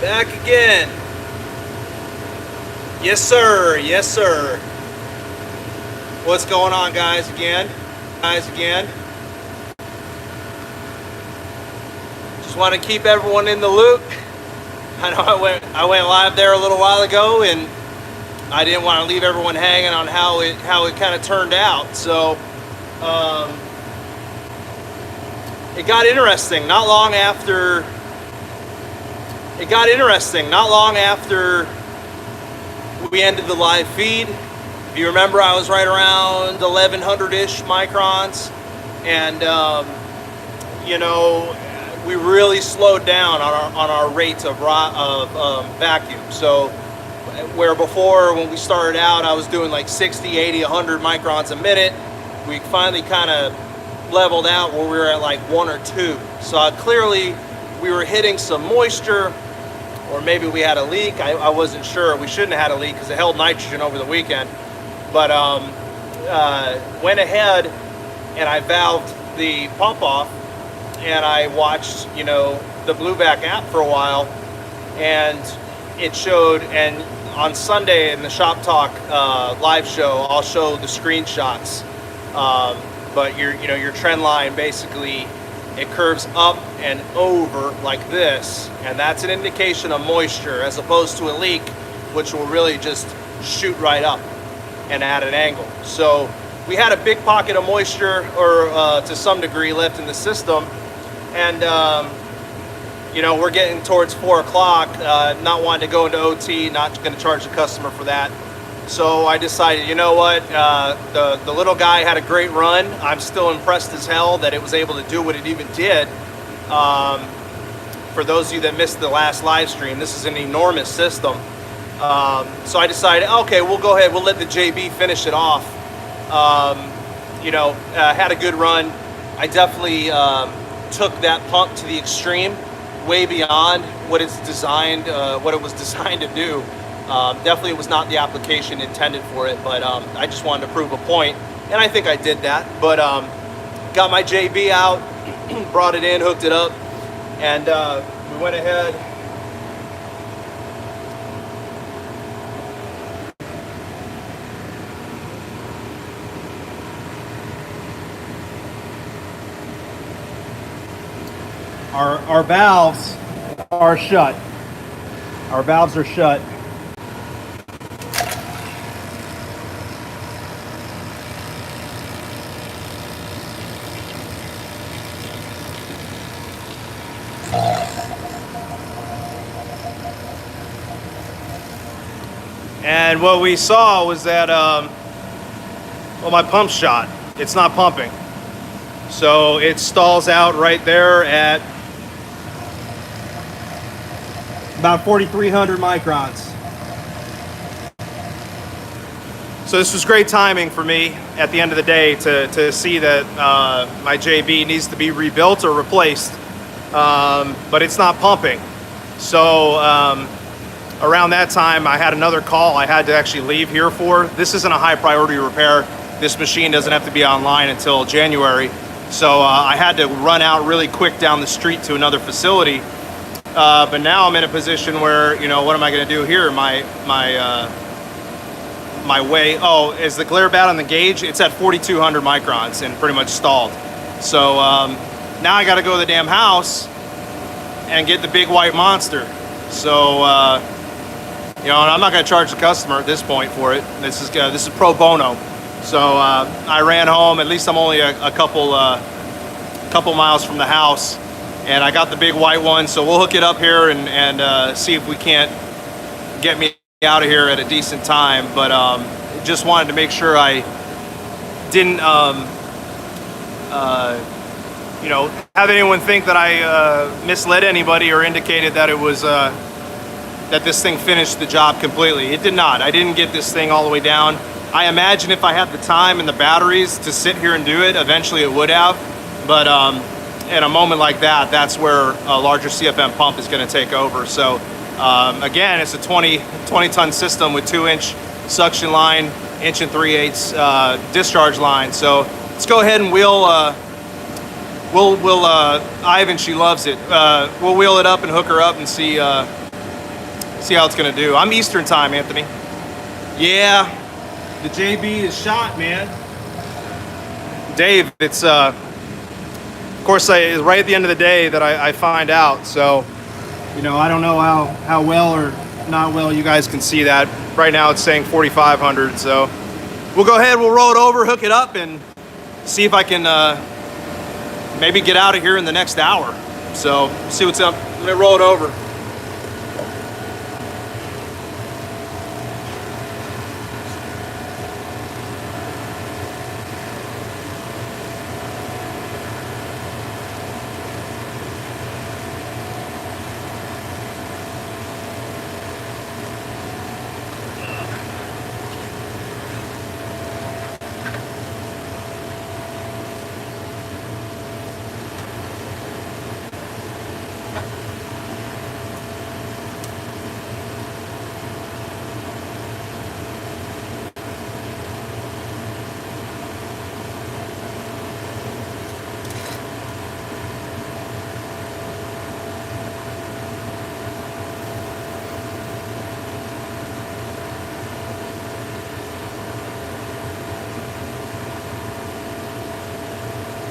Back again. Yes, sir. Yes, sir. What's going on, guys? Again. Just want to keep everyone in the loop. I know I went live there a little while ago, and I didn't want to leave everyone hanging on how it kind of turned out. So it got interesting. Not long after we ended the live feed. If you remember, I was right around 1100-ish microns, and we really slowed down on our rates of vacuum. So where before, when we started out, I was doing like 60, 80, 100 microns a minute, we finally kind of leveled out where we were at like 1 or 2. So clearly we were hitting some moisture, or maybe we had a leak. I wasn't sure. We shouldn't have had a leak because it held nitrogen over the weekend. But went ahead and I valved the pump off, and I watched the BlueVac app for a while, and it showed. And on Sunday in the Shop Talk live show, I'll show the screenshots. But your trend line, basically it curves up and over like this, and that's an indication of moisture, as opposed to a leak, which will really just shoot right up and at an angle. So we had a big pocket of moisture, or to some degree, left in the system, and we're getting towards 4 o'clock, not wanting to go into OT, not going to charge the customer for that. So I decided, you know what, the little guy had a great run. I'm still impressed as hell that it was able to do what it even did. For those of you that missed the last live stream, this is an enormous system. So I decided, okay, we'll go ahead, we'll let the JB finish it off. Had a good run. I definitely took that pump to the extreme, way beyond what it was designed to do. Definitely was not the application intended for it, but I just wanted to prove a point, and I think I did that. But got my JB out, brought it in, hooked it up, and we went ahead. Our valves are shut. Our valves are shut. And what we saw was that, my pump's shot. It's not pumping. So it stalls out right there at about 4,300 microns. So this was great timing for me at the end of the day to see that my JB needs to be rebuilt or replaced, but it's not pumping. So around that time, I had another call I had to actually leave here for. This isn't a high priority repair. This machine doesn't have to be online until January. So I had to run out really quick down the street to another facility. But now I'm in a position where, what am I going to do here? My way, is the glare bad on the gauge? It's at 4,200 microns and pretty much stalled. So now I got to go to the damn house and get the big white monster. So, and I'm not going to charge the customer at this point for it. This is pro bono. So I ran home. At least I'm only a couple miles from the house, and I got the big white one. So we'll hook it up here and see if we can't get me out of here at a decent time. But just wanted to make sure I didn't have anyone think that I misled anybody or indicated that it was that this thing finished the job completely. It did not. I didn't get this thing all the way down. I imagine if I had the time and the batteries to sit here and do it, eventually it would have. But in a moment like that, that's where a larger CFM pump is going to take over. So again, it's a 20 ton system with 2-inch suction line, 1 3/8 discharge line. So let's go ahead and we'll Ivan, she loves it. We'll wheel it up and hook her up and see See how it's gonna do. I'm Eastern time, Anthony. Yeah, the JB is shot, man. Dave, it's of course right at the end of the day that I find out. So, you know, I don't know how well or not well you guys can see that. Right now it's saying 4,500. So we'll go ahead, we'll roll it over, hook it up, and see if I can maybe get out of here in the next hour. So see what's up. I'm gonna roll it over.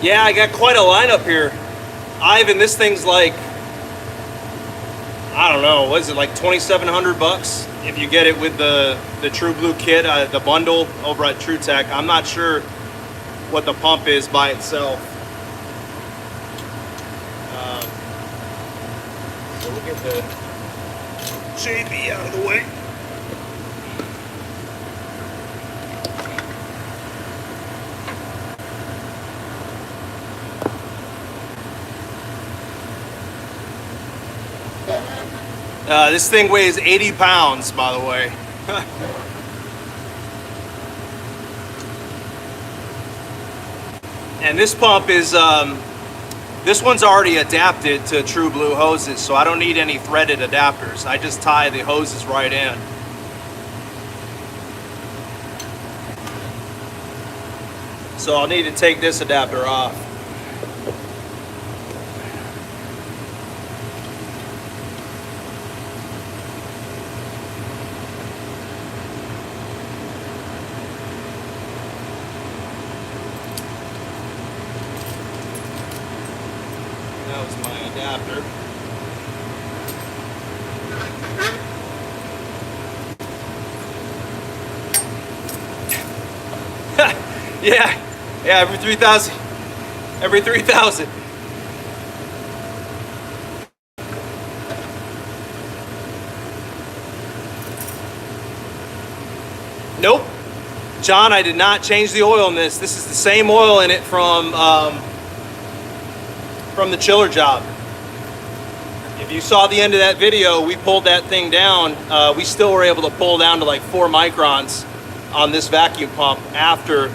Yeah, I got quite a lineup here. Ivan, this thing's like, I don't know, what is it, like 2,700 bucks if you get it with the True Blue kit, the bundle over at True Tech. I'm not sure what the pump is by itself. So we'll get the JB out of the way. This thing weighs 80 pounds, by the way. And this pump is, this one's already adapted to True Blue hoses, so I don't need any threaded adapters. I just tie the hoses right in. So I'll need to take this adapter off. That was my adapter. Yeah, every 3,000. Every 3,000. Nope. John, I did not change the oil in this. This is the same oil in it from the chiller job. If you saw the end of that video, we pulled that thing down. We still were able to pull down to like 4 microns on this vacuum pump after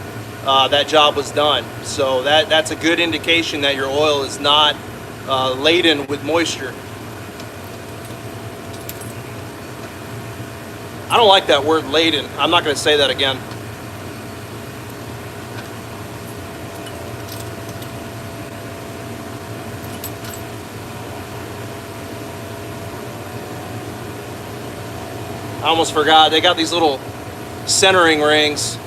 that job was done. So that's a good indication that your oil is not laden with moisture. I don't like that word laden. I'm not going to say that again. I almost forgot, they got these little centering rings,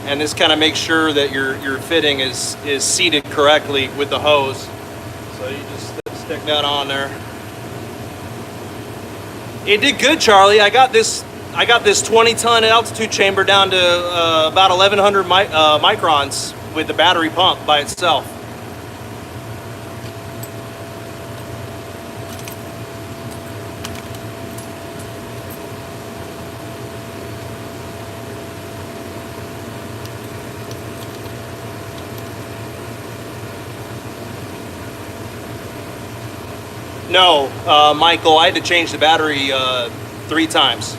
and this kind of makes sure that your fitting is seated correctly with the hose. So you just stick that on there. It did good, Charlie. I got this 20-ton altitude chamber down to about 1,100 microns with the battery pump by itself. No, Michael, I had to change the battery 3 times.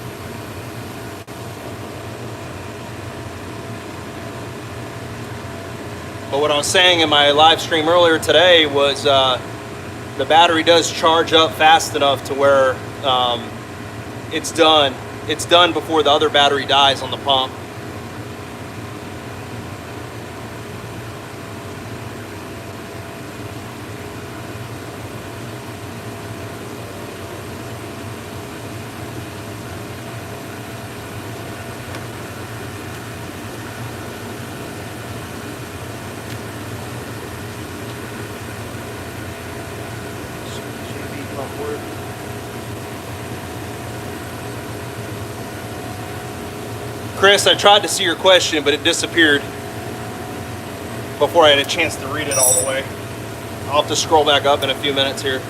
But what I was saying in my live stream earlier today was the battery does charge up fast enough to where it's done. It's done before the other battery dies on the pump. for it. Chris, I tried to see your question, but it disappeared before I had a chance to read it all the way. I'll have to scroll back up in a few minutes here.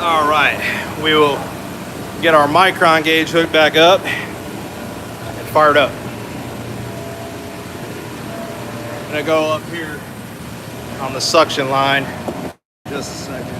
All right, we will get our micron gauge hooked back up and fired up. I'm gonna go up here on the suction line. Just a second.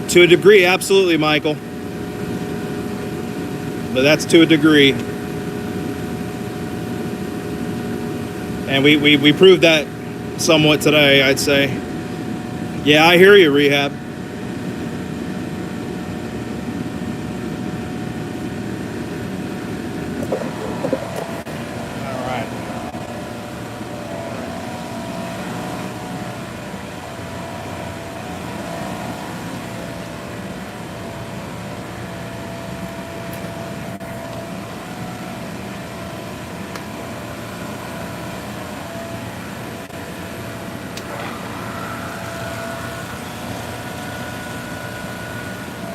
To a degree, absolutely, Michael. But that's to a degree. And we proved that somewhat today, I'd say. Yeah, I hear you, Rehab. All right.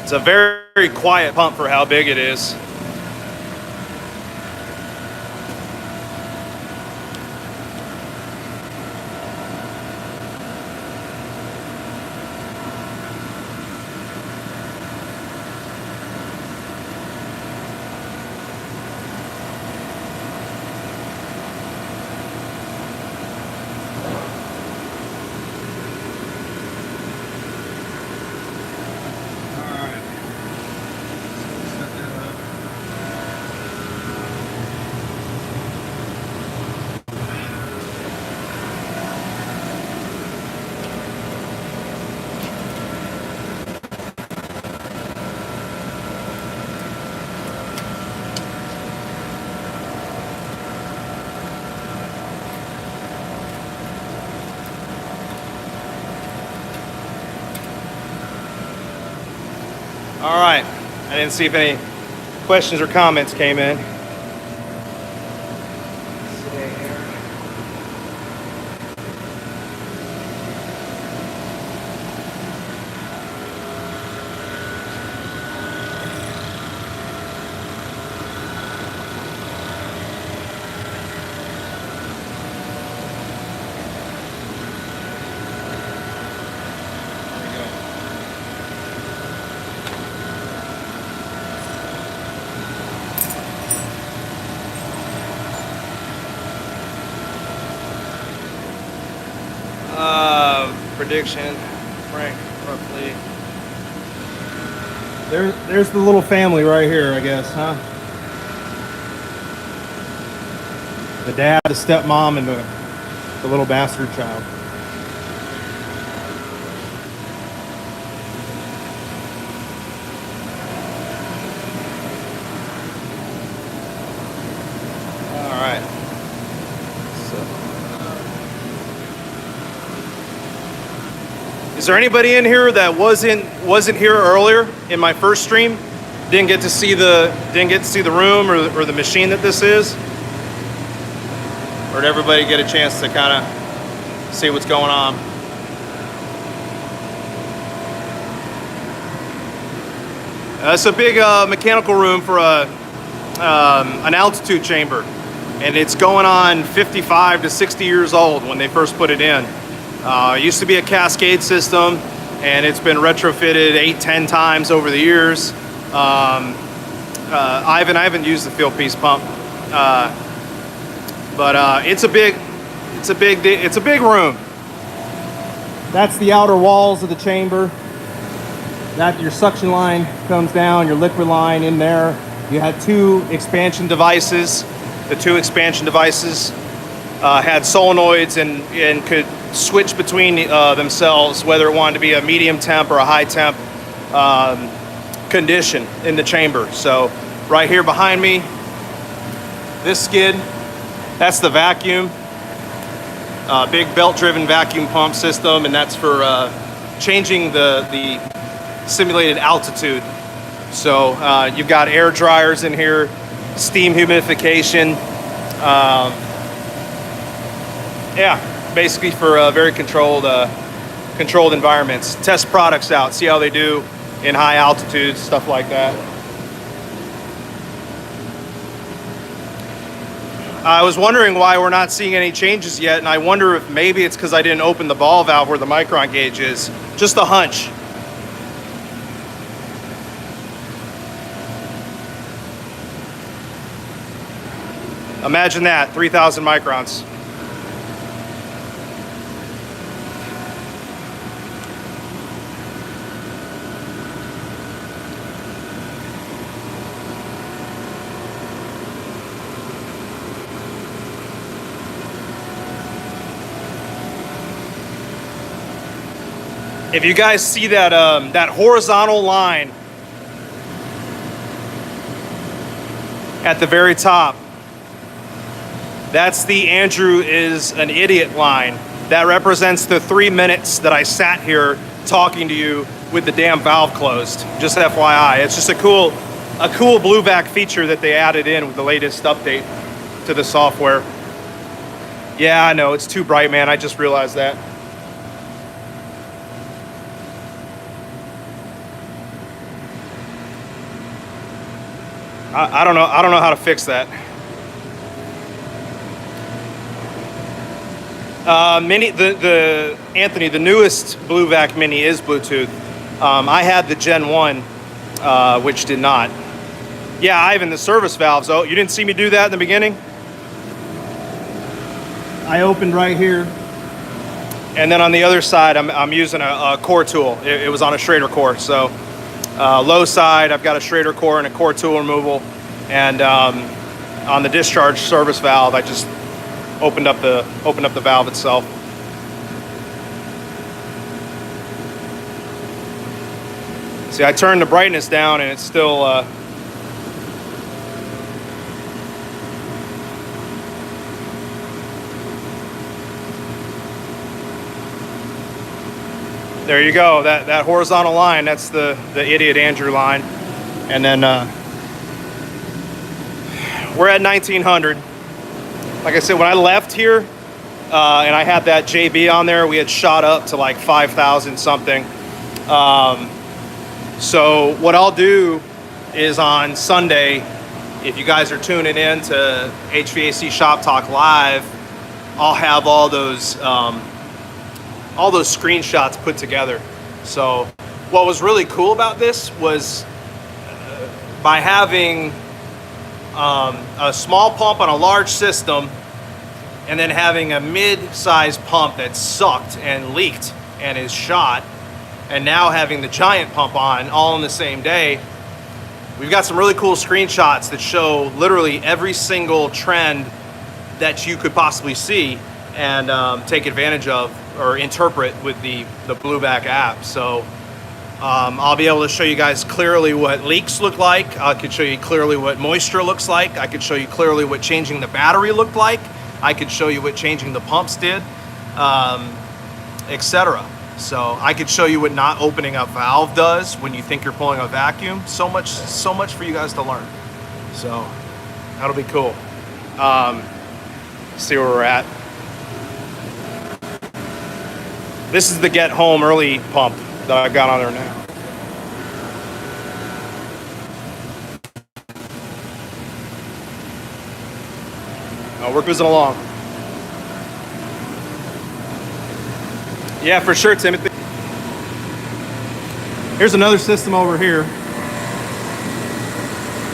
It's a very, very quiet pump for how big it is. All right, I didn't see if any questions or comments came in. Prediction, Frank, roughly. There's the little family right here, I guess, huh? The dad, the stepmom, and the little bastard child. All right. Is there anybody in here that wasn't here earlier in my first stream? Didn't get to see the room or the machine that this is? Or did everybody get a chance to kind of see what's going on? It's a big mechanical room for an altitude chamber, and it's going on 55 to 60 years old when they first put it in. It used to be a cascade system, and it's been retrofitted 8-10 times over the years. I haven't used the field piece pump, but it's a big room. That's the outer walls of the chamber. That your suction line comes down, your liquid line in there. You had two expansion devices. The two expansion devices had solenoids and could switch between themselves, whether it wanted to be a medium temp or a high temp condition in the chamber. So right here behind me, this skid, that's the vacuum. Big belt-driven vacuum pump system, and that's for changing the simulated altitude. So you've got air dryers in here, steam humidification. Yeah, basically for very controlled environments. Test products out, see how they do in high altitudes, stuff like that. I was wondering why we're not seeing any changes yet, and I wonder if maybe it's because I didn't open the ball valve where the micron gauge is. Just a hunch. Imagine that, 3,000 microns. If you guys see that that horizontal line at the very top, that's the Andrew is an idiot line. That represents the 3 minutes that I sat here talking to you with the damn valve closed. Just FYI, it's just a cool BlueVac feature that they added in with the latest update to the software. Yeah, I know, it's too bright, man. I just realized that. I don't know how to fix that. Anthony, the newest BlueVac Mini is Bluetooth. I had the Gen 1, which did not. Yeah, Ivan, the service valves. Oh, you didn't see me do that in the beginning? I opened right here. And then on the other side, I'm using a core tool. It was on a Schrader core, so low side, I've got a Schrader core and a core tool removal. And on the discharge service valve, I just opened up the valve itself. See, I turned the brightness down and it's still there you go. That horizontal line, that's the idiot Andrew line. And then we're at 1900. Like I said, when I left here and I had that JB on there, we had shot up to like 5,000 something. So what I'll do is on Sunday, if you guys are tuning in to HVAC Shop Talk Live, I'll have all those screenshots put together. So what was really cool about this was by having a small pump on a large system and then having a mid-sized pump that sucked and leaked and is shot, and now having the giant pump on all in the same day, we've got some really cool screenshots that show literally every single trend that you could possibly see and take advantage of or interpret with the BlueVac app. So I'll be able to show you guys clearly what leaks look like. I could show you clearly what moisture looks like. I could show you clearly what changing the battery looked like. I could show you what changing the pumps did, etc. So I could show you what not opening a valve does when you think you're pulling a vacuum. So much for you guys to learn. So that'll be cool. See where we're at. This is the get home early pump that I've got on there now. Oh, we're cruising along. Yeah, for sure, Timothy. Here's another system over here.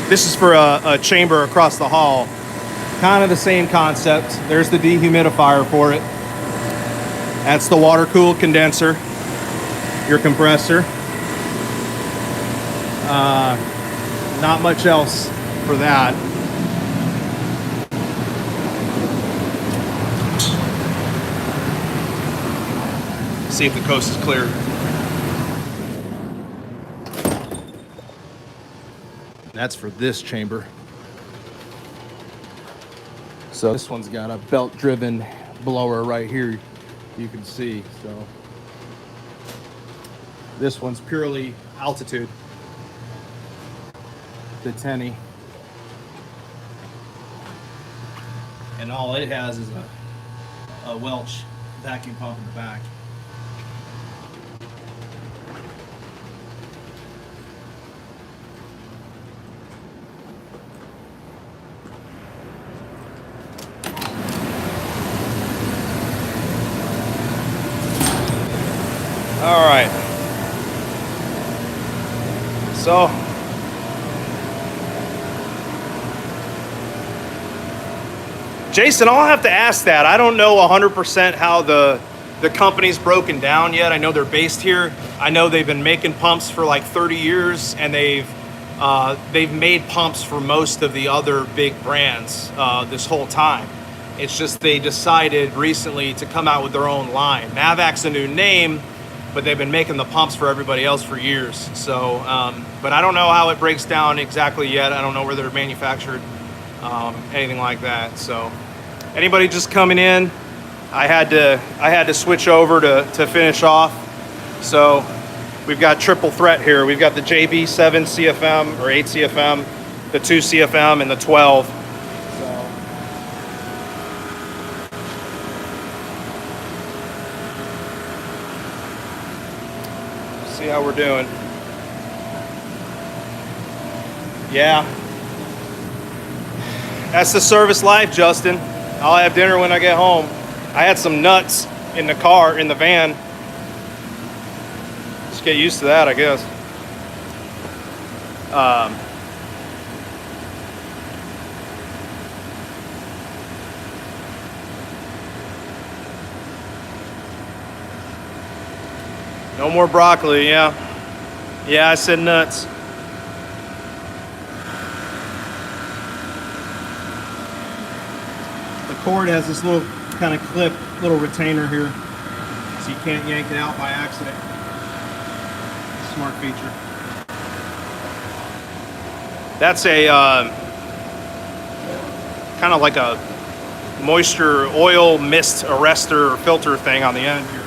This is for a chamber across the hall. Kind of the same concept. There's the dehumidifier for it. That's the water-cooled condenser, your compressor. Not much else for that. See if the coast is clear. That's for this chamber. So this one's got a belt-driven blower right here, you can see. So this one's purely altitude, the Tenny. And all it has is a Welch vacuum pump in the back. All right. So Jason, I'll have to ask that. I don't know 100% how the company's broken down yet. I know they're based here. I know they've been making pumps for like 30 years, and they've made pumps for most of the other big brands this whole time. It's just they decided recently to come out with their own line. AKHVAC's a new name, but they've been making the pumps for everybody else for years. So, but I don't know how it breaks down exactly yet. I don't know where they're manufactured, anything like that. So, anybody just coming in, I had to switch over to finish off. So, we've got triple threat here. We've got the JB7 CFM or 8 CFM, the 2 CFM, and the 12. See how we're doing. Yeah. That's the service life, Justin. I'll have dinner when I get home. I had some nuts in the car, in the van. Just get used to that, I guess. No more broccoli, yeah. Yeah, I said nuts. The cord has this little kind of clip, little retainer here, so you can't yank it out by accident. Smart feature. That's a kind of like a moisture oil mist arrestor or filter thing on the end here.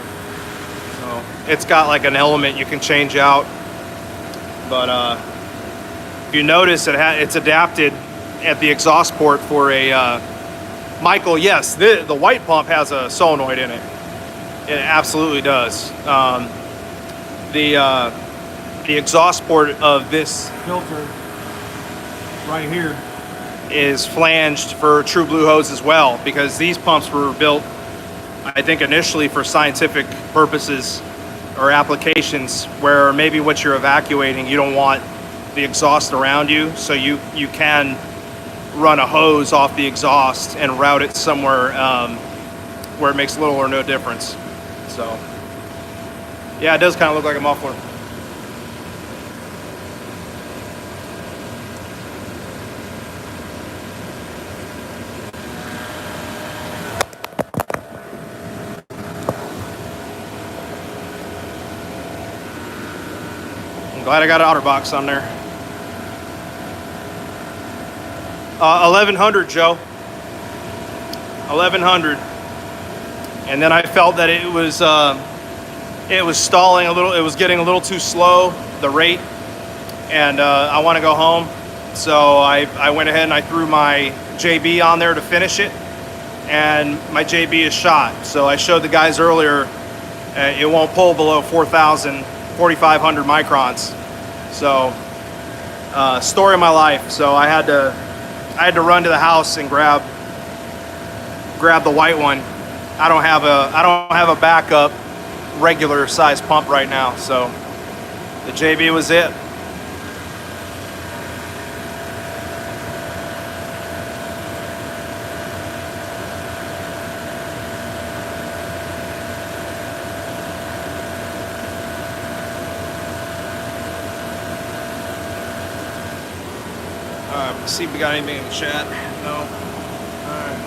So it's got like an element you can change out, but if you notice, it's adapted at the exhaust port for a Michael. Yes, the white pump has a solenoid in it. It absolutely does. The exhaust port of this filter right here is flanged for true blue hose as well, because these pumps were built, I think, initially for scientific purposes or applications where maybe what you're evacuating, you don't want the exhaust around you, so you can run a hose off the exhaust and route it somewhere where it makes little or no difference. So yeah, it does kind of look like a muffler. I'm glad I got an OtterBox on there. 1100, Joe. 1100. And then I felt that it was stalling a little. It was getting a little too slow, the rate, and I want to go home. So I went ahead and I threw my JB on there to finish it, and my JB is shot. So I showed the guys earlier, it won't pull below 4,000, 4,500 microns. So story of my life. So I had to run to the house and grab the white one. I don't have a backup regular size pump right now, so the JB was it. See if we got anything in the chat. No. Alright.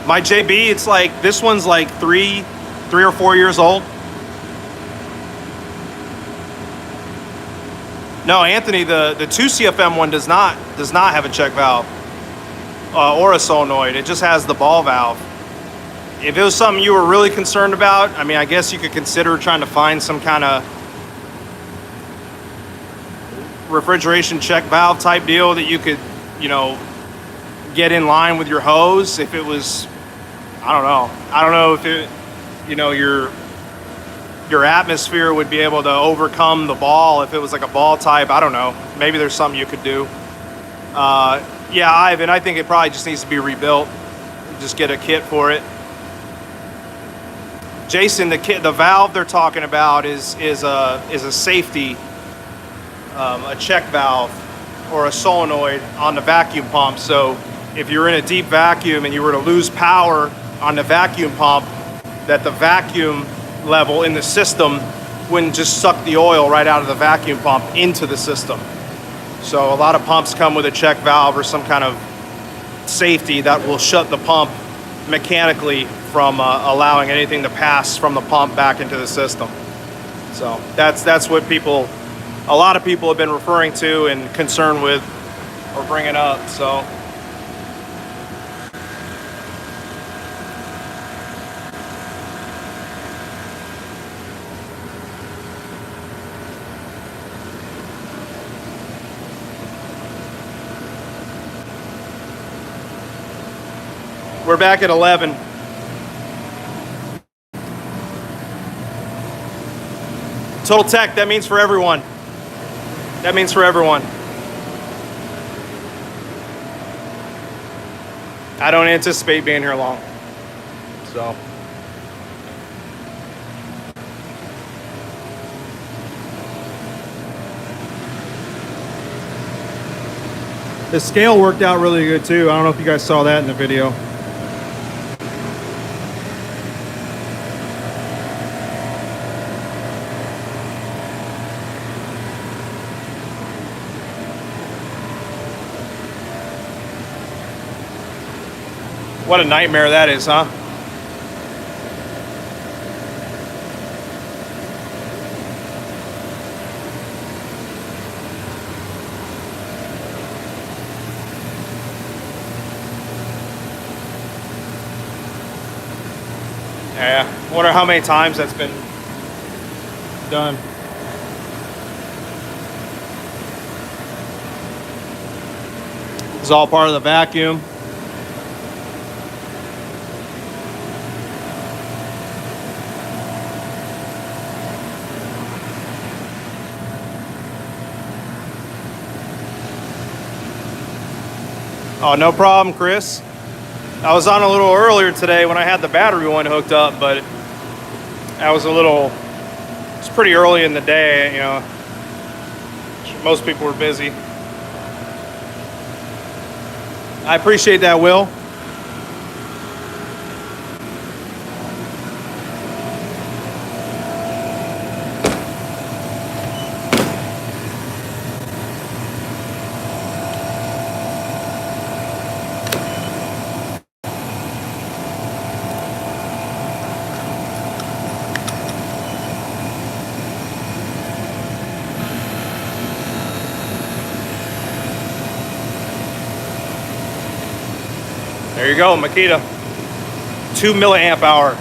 My JB, it's like, this one's like three or 4 years old. No, Anthony, the 2 CFM one does not have a check valve or a solenoid. It just has the ball valve. If it was something you were really concerned about, I mean, I guess you could consider trying to find some kind of refrigeration check valve type deal that you could, you know, get in line with your hose. If it was, I don't know if it, you know, your atmosphere would be able to overcome the ball. If it was like a ball type, I don't know. Maybe there's something you could do. Yeah, Ivan, I think it probably just needs to be rebuilt. Just get a kit for it. Jason, the valve they're talking about is a safety, a check valve or a solenoid on the vacuum pump. So if you're in a deep vacuum and you were to lose power on the vacuum pump, that the vacuum level in the system wouldn't just suck the oil right out of the vacuum pump into the system. So a lot of pumps come with a check valve or some kind of safety that will shut the pump mechanically from allowing anything to pass from the pump back into the system. So that's what a lot of people have been referring to and concerned with or bringing up. So we're back at 11. Total tech, that means for everyone. That means for everyone. I don't anticipate being here long. So. The scale worked out really good too. I don't know if you guys saw that in the video. What a nightmare that is, huh? Yeah, I wonder how many times that's been done. It's all part of the vacuum. Oh, no problem, Chris. I was on a little earlier today when I had the battery one hooked up, but I was it's pretty early in the day, you know. Most people were busy. I appreciate that, Will. There you go, Makita. 2 milliamp hour.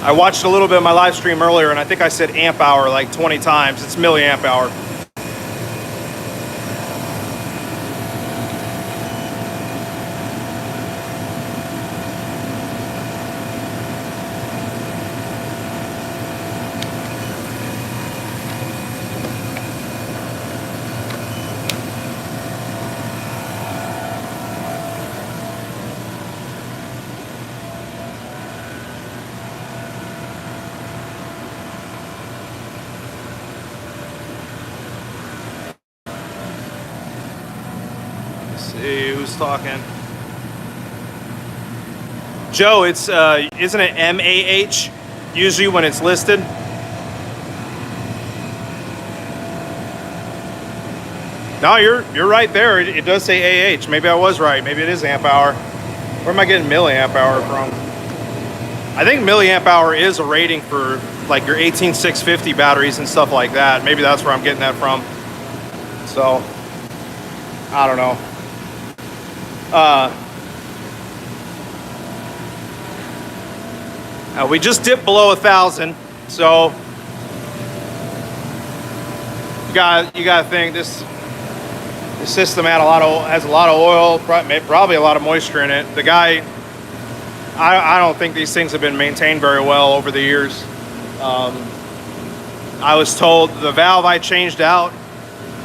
I watched a little bit of my live stream earlier and I think I said amp hour like 20 times. It's milliamp hour. See who's talking. Joe, it's isn't it MAH usually when it's listed? No, you're right there. It does say AH. Maybe I was right. Maybe it is amp hour. Where am I getting milliamp hour from? I think milliamp hour is a rating for like your 18650 batteries and stuff like that. Maybe that's where I'm getting that from. So, I don't know. We just dipped below 1,000, so you gotta think this system has a lot of oil, probably a lot of moisture in it. The guy, I don't think these things have been maintained very well over the years. I was told the valve I changed out,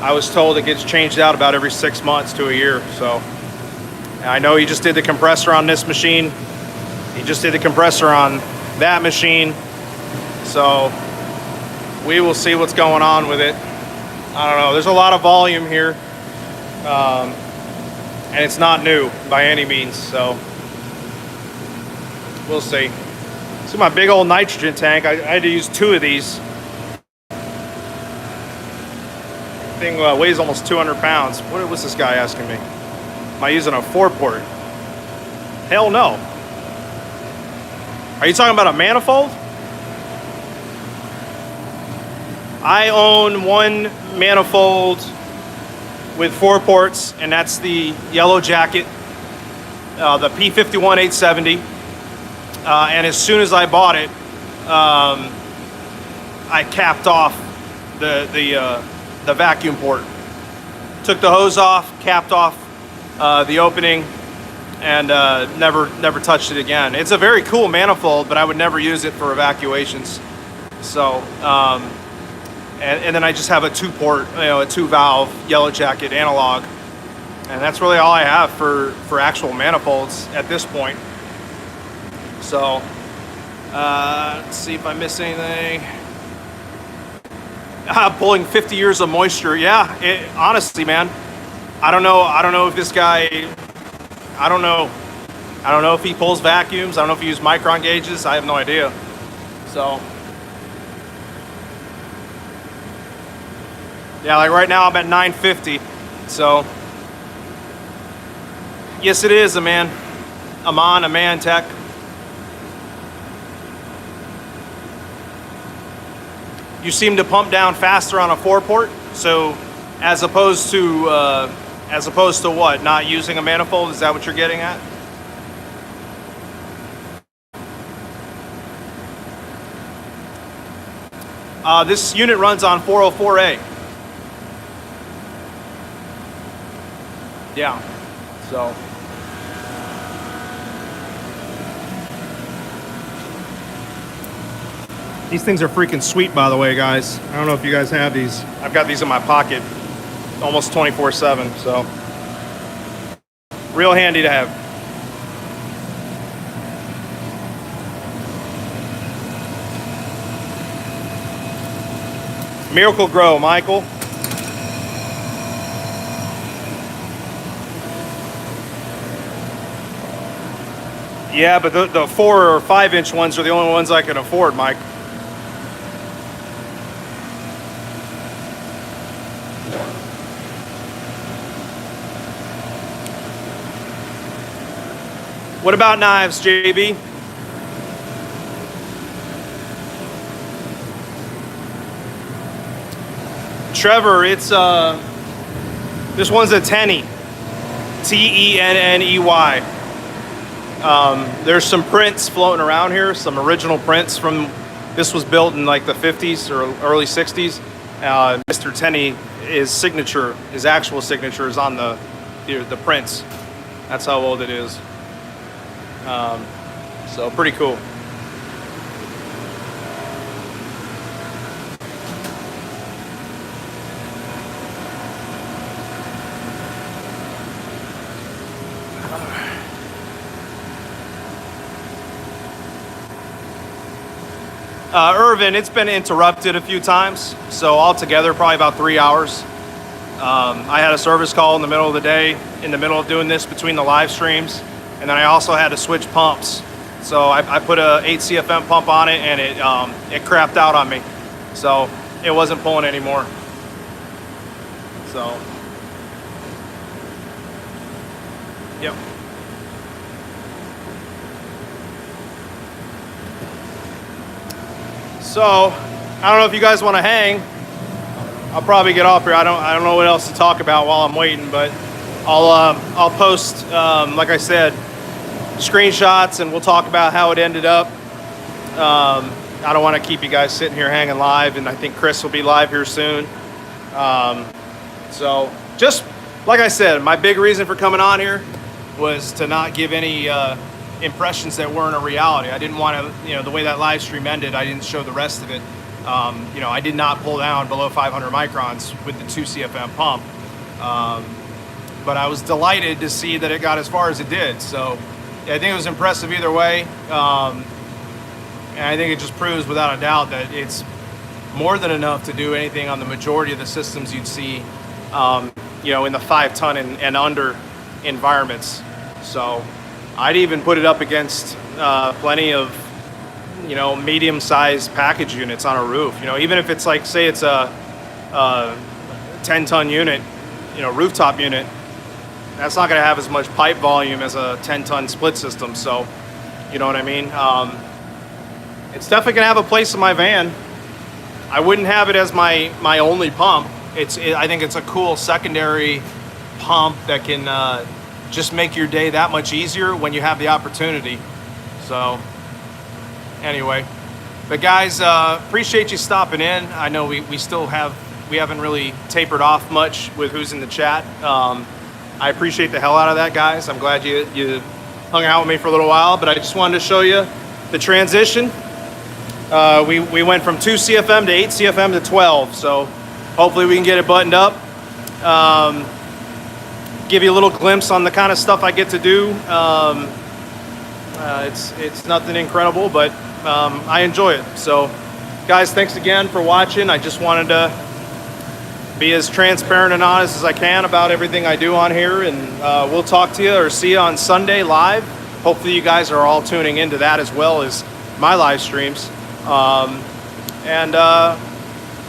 I was told it gets changed out about every 6 months to a year. So I know he just did the compressor on this machine. He just did the compressor on that machine. So we will see what's going on with it. I don't know. There's a lot of volume here. And it's not new by any means. So we'll see. See my big old nitrogen tank. I had to use 2 of these. Thing weighs almost 200 pounds. What was this guy asking me? Am I using a 4-port? Hell no. Are you talking about a manifold? I own one manifold with 4 ports, and that's the Yellow Jacket, the P51870. And as soon as I bought it, I capped off the vacuum port. Took the hose off, capped off the opening, and never touched it again. It's a very cool manifold, but I would never use it for evacuations. So, and then I just have a 2-port, a 2-valve Yellow Jacket analog, and that's really all I have for actual manifolds at this point. So, let's see if I miss anything. Pulling 50 years of moisture. Yeah, honestly, man, I don't know if this guy, I don't know if he pulls vacuums. I don't know if he uses micron gauges. I have no idea. So, yeah, like right now I'm at 950. So, yes, it is a man tech. You seem to pump down faster on a 4-port, so as opposed to what? Not using a manifold? Is that what you're getting at? This unit runs on 404A. Yeah, so. These things are freaking sweet, by the way, guys. I don't know if you guys have these. I've got these in my pocket almost 24/7, so real handy to have. Miracle Grow, Michael. Yeah, but the 4 or 5 inch ones are the only ones I can afford, Mike. What about knives, JB? Trevor, it's this one's a Tenney, Tenney. There's some prints floating around here, some original prints from. This was built in like the 50s or early 60s. Mr. Tenney, his actual signature is on the prints. That's how old it is. So pretty cool. Irvin, it's been interrupted a few times, so altogether probably about 3 hours. I had a service call in the middle of the day, in the middle of doing this between the live streams, and then I also had to switch pumps. So I put a 8 CFM pump on it, and it crapped out on me, so it wasn't pulling anymore. So Yep. So, I don't know if you guys want to hang. I'll probably get off here. I don't know what else to talk about while I'm waiting, but I'll post, like I said, screenshots, and we'll talk about how it ended up. I don't want to keep you guys sitting here hanging live, and I think Chris will be live here soon. So just like I said, my big reason for coming on here was to not give any impressions that weren't a reality. I didn't want to, the way that live stream ended, I didn't show the rest of it. I did not pull down below 500 microns with the 2 CFM pump. But I was delighted to see that it got as far as it did. So yeah, I think it was impressive either way. And I think it just proves without a doubt that it's more than enough to do anything on the majority of the systems you'd see, in the 5 ton and under environments. So I'd even put it up against plenty of, medium-sized package units on a roof. Even if it's like, say it's a 10-ton unit, rooftop unit, that's not going to have as much pipe volume as a 10-ton split system. So, you know what I mean? It's definitely going to have a place in my van. I wouldn't have it as my only pump. I think it's a cool secondary pump that can just make your day that much easier when you have the opportunity. So anyway, but guys, appreciate you stopping in. I know we haven't really tapered off much with who's in the chat. I appreciate the hell out of that, guys. I'm glad you hung out with me for a little while, but I just wanted to show you the transition. We went from 2 CFM to 8 CFM to 12, so hopefully we can get it buttoned up. Give you a little glimpse on the kind of stuff I get to do. It's nothing incredible, but I enjoy it. So guys, thanks again for watching. I just wanted to be as transparent and honest as I can about everything I do on here, and we'll talk to you or see you on Sunday live. Hopefully you guys are all tuning into that as well as my live streams.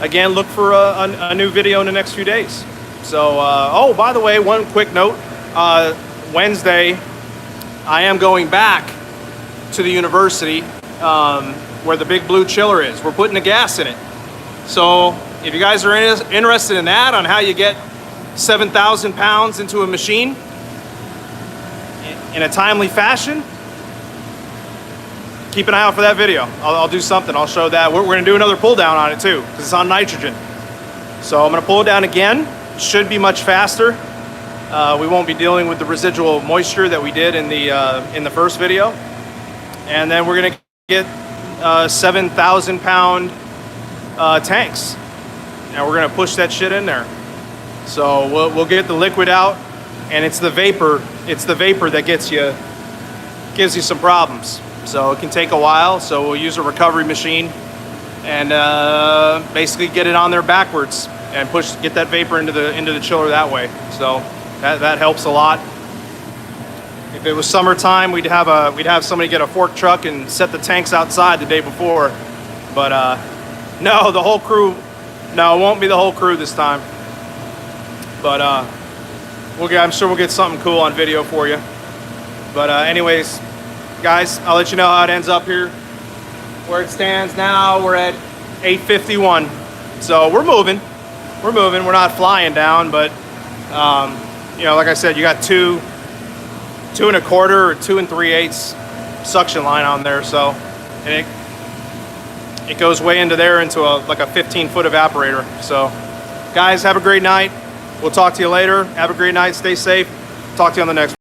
Again, look for a new video in the next few days. So, oh, by the way, one quick note, Wednesday, I am going back to the university, where the big blue chiller is. We're putting the gas in it. So if you guys are interested in that, on how you get 7,000 pounds into a machine in a timely fashion, keep an eye out for that video. I'll do something. I'll show that. We're going to do another pull down on it too, because it's on nitrogen. So I'm going to pull it down again. Should be much faster. We won't be dealing with the residual moisture that we did in the first video. And then we're going to get 7,000 pound tanks, and we're going to push that shit in there. So we'll get the liquid out, and it's the vapor. It's the vapor that gives you some problems. So it can take a while. So we'll use a recovery machine and basically get it on there backwards and get that vapor into the chiller that way. So that helps a lot. If it was summertime, we'd have somebody get a fork truck and set the tanks outside the day before. But no, the whole crew. No, it won't be the whole crew this time. But I'm sure we'll get something cool on video for you. But anyways, guys, I'll let you know how it ends up here. Where it stands now, we're at 851. So we're moving. We're not flying down, but like I said, you got 2 1/4 or 2 3/8 suction line on there. So, and it goes way into there into like a 15-foot evaporator. So, guys, have a great night. We'll talk to you later. Have a great night. Stay safe. Talk to you on the next one.